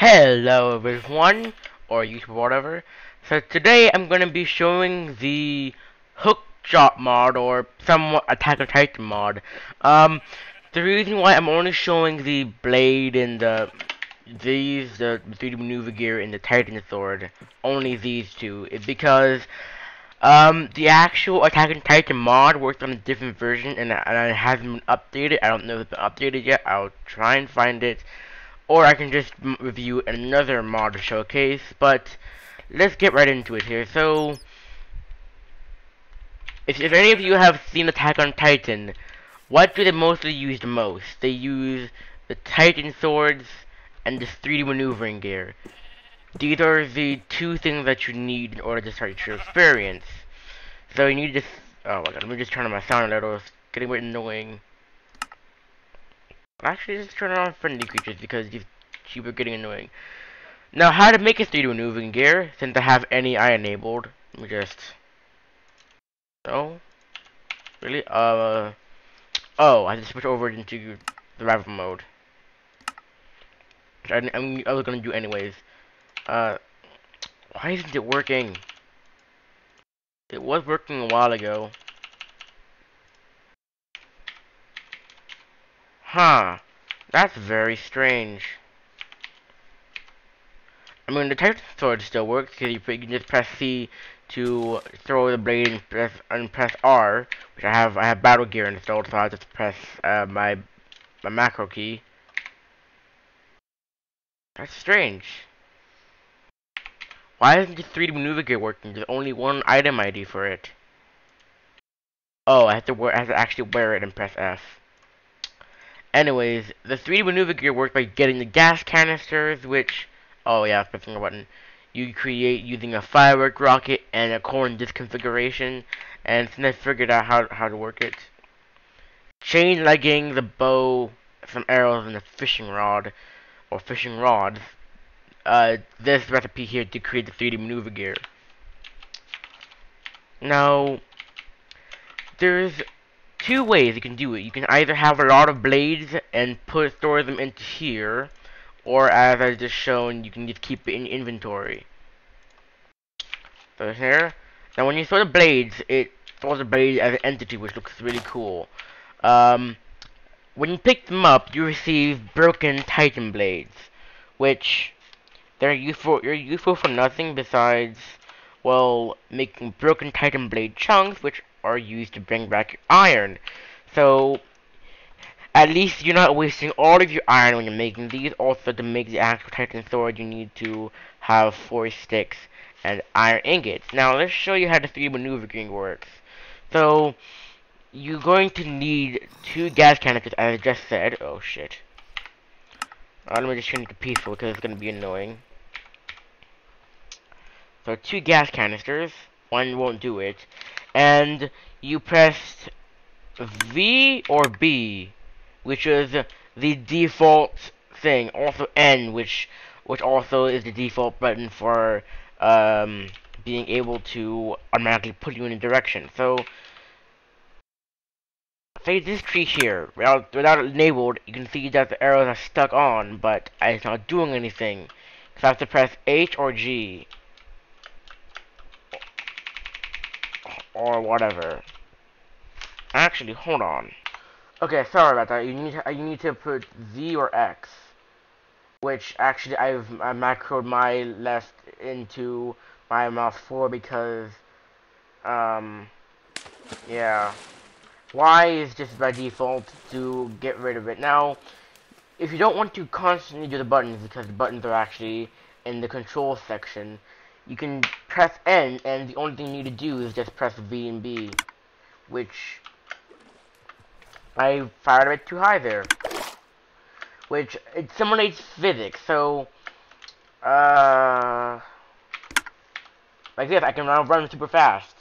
Hello everyone, or YouTube or whatever. So today I'm going to be showing the Hookshot mod, or somewhat Attack on Titan mod. The reason why I'm only showing the blade and the 3D maneuver gear and the Titan sword, only these two, is because the actual Attack on Titan mod works on a different version and it hasn't been updated. I don't know if it's been updated yet. I'll try and find it. Or I can just review another mod showcase, but let's get right into it here. So, if any of you have seen Attack on Titan, what do they mostly use the most? They use the Titan swords and this 3D maneuvering gear. These are the two things that you need in order to start your experience. So you need this. Oh my god, let me just turn on my sound a little. It's getting a bit annoying. Actually, just turn on friendly creatures because these sheep are getting annoying. Now, how to make a 3D maneuvering gear, since I have any eye enabled. Let me just... Oh? Really? Oh, I have to switch over into the rival mode. Which I was gonna do anyways. Why isn't it working? It was working a while ago. Huh. That's very strange. I mean, the Titan sword still works, because you can just press C to throw the blade and press R, which I have battle gear installed, so I just press my macro key. That's strange. Why isn't this 3D maneuver gear working? There's only one item ID for it. Oh, I have to actually wear it and press F. Anyways, the 3D maneuver gear works by getting the gas canisters, which, oh yeah, pressing a button. You create using a firework rocket and a corn disc configuration, and since I figured out how to work it. Chain legging, the bow, some arrows, and a fishing rod, or fishing rods. This recipe here to create the 3D maneuver gear. Now, there's two ways you can do it. You can either have a lot of blades and store them into here, or as I just shown, you can just keep it in inventory. So here, now when you store the blades, it stores the blades as an entity, which looks really cool. When you pick them up, you receive broken Titan blades, which they're useful for nothing besides, well, making broken Titan blade chunks, which are used to bring back your iron. So, at least you're not wasting all of your iron when you're making these. Also, to make the actual Titan sword, you need to have 4 sticks and iron ingots. Now, let's show you how the 3D maneuver gear works. So, you're going to need 2 gas canisters, as I just said. Oh, shit. Let me just change it to peaceful, because it's going to be annoying. So 2 gas canisters, one won't do it, and you press V or B, which is the default thing. Also N, which also is the default button for being able to automatically put you in a direction. So say this tree here, without it enabled, you can see that the arrows are stuck on, but it's not doing anything. So I have to press H or G. Or whatever. Actually, hold on. Okay, sorry about that. You need to put Z or X, which actually I macroed my left into my mouse 4 because yeah. Y is just by default to get rid of it. Now, if you don't want to constantly do the buttons because the buttons are actually in the control section, you can press N, and the only thing you need to do is just press V and B, which I fired a bit too high there. Which, it simulates physics, so, like this, I can now run super fast.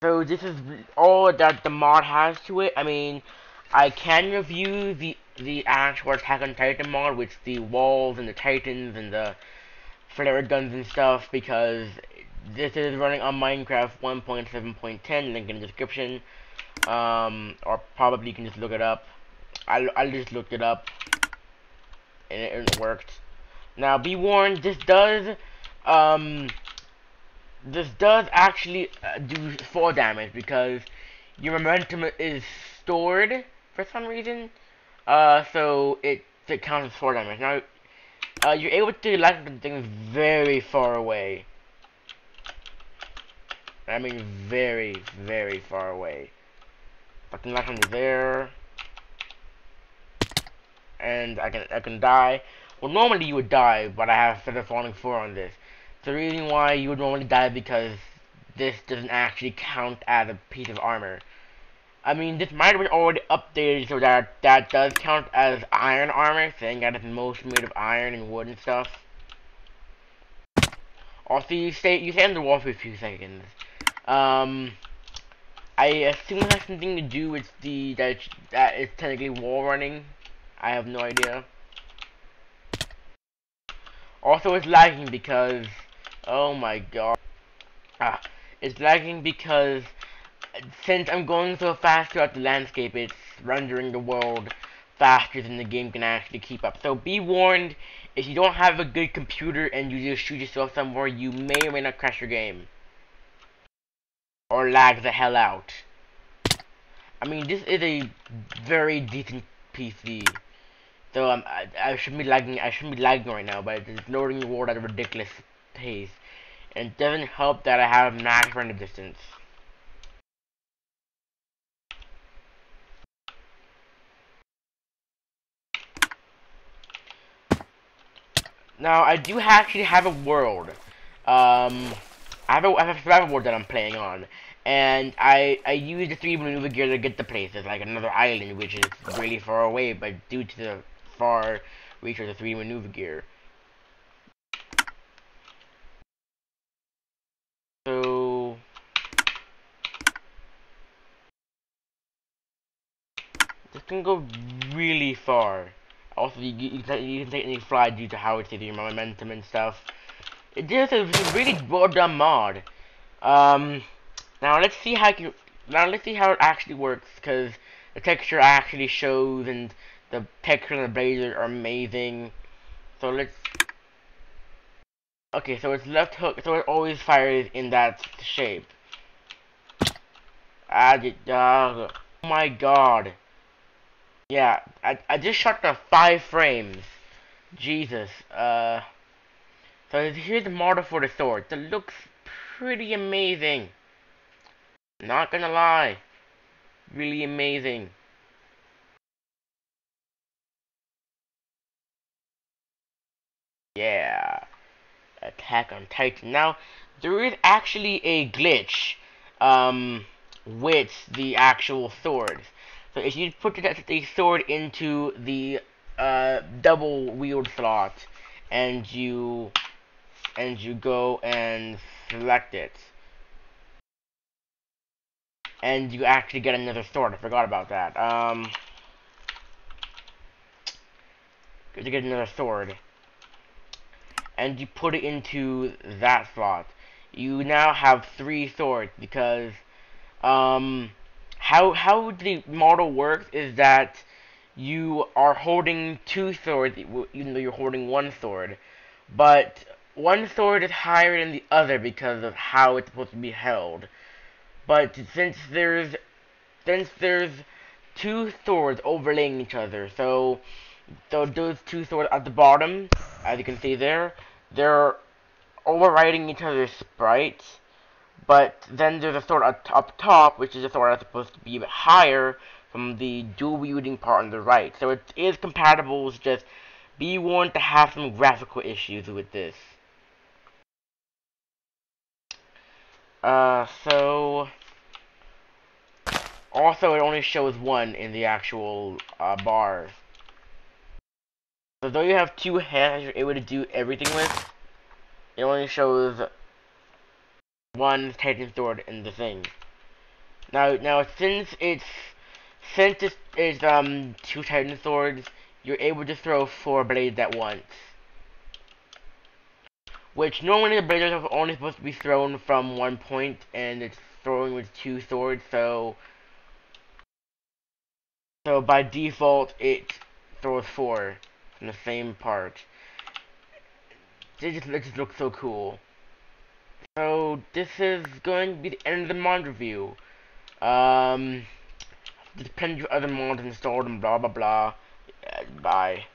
So this is all that the mod has to it. I mean, I can review the actual Attack on Titan mod with the walls and the titans and the flare guns and stuff, because this is running on Minecraft 1.7.10, link in the description. Or probably you can just look it up. I just looked it up, and it worked. Now, be warned, um, this does actually do fall damage because your momentum is stored for some reason. So it counts as fall damage. Now, you're able to land things very far away. I mean, very, very far away. I can land from there, and I can die. Well, normally you would die, but I have Feather Falling 4 on this. The reason why you would normally die because this doesn't actually count as a piece of armor. I mean, this might have been already updated so that that does count as iron armor, saying that it's mostly made of iron and wood and stuff. Also, you stay underwater for a few seconds. Um, I assume it has something to do with that it's technically wall running. I have no idea. Also, it's lagging because, oh my god, it's lagging because since I'm going so fast throughout the landscape, it's rendering the world faster than the game can actually keep up. So be warned, if you don't have a good computer and you just shoot yourself somewhere, you may or may not crash your game. Or lag the hell out. I mean, this is a very decent PC. So I shouldn't be lagging. I shouldn't be lagging right now, but it's loading the world at a ridiculous pace, and it doesn't help that I have max render distance. Now I do actually have a world. I have a survival world that I'm playing on, and I use the 3 maneuver gear to get the places, like another island, which is really far away, but due to the far reach of the 3 maneuver gear. So this can go really far. Also, you can technically fly due to how it's your momentum and stuff. It is a really well done mod. Um, now let's see how it actually works, because the texture actually shows, and the texture and the blades are amazing. So let's. Okay, so it's left hook, so it always fires in that shape. Oh my god. Yeah, I just shot the 5 frames. Jesus. So here's the model for the sword. It looks pretty amazing. Not gonna lie. Really amazing. Yeah. Attack on Titan. Now, there is actually a glitch, with the actual swords. So if you put the sword into the, double wield slot, and you go and select it, and you actually get another sword. I forgot about that. You get another sword, and you put it into that slot. You now have 3 swords because how the model works is that you are holding 2 swords even though you're holding 1 sword, but one sword is higher than the other because of how it's supposed to be held. But since there's 2 swords overlaying each other, so those 2 swords at the bottom, as you can see there, they're overriding each other's sprites. But then there's a sword up top, which is a sword that's supposed to be a bit higher from the dual wielding part on the right. So it is compatible, it's just be warned to have some graphical issues with this. So also it only shows 1 in the actual bar. So though you have 2 hands you're able to do everything with, it only shows 1 Titan sword in the thing. Now since it's 2 Titan swords, you're able to throw 4 blades at once. Which normally the blades are only supposed to be thrown from 1 point, and it's throwing with 2 swords, so So by default, it throws 4 from the same part. It just looks so cool. So this is going to be the end of the mod review. Depends if other mods installed and blah blah blah. Bye.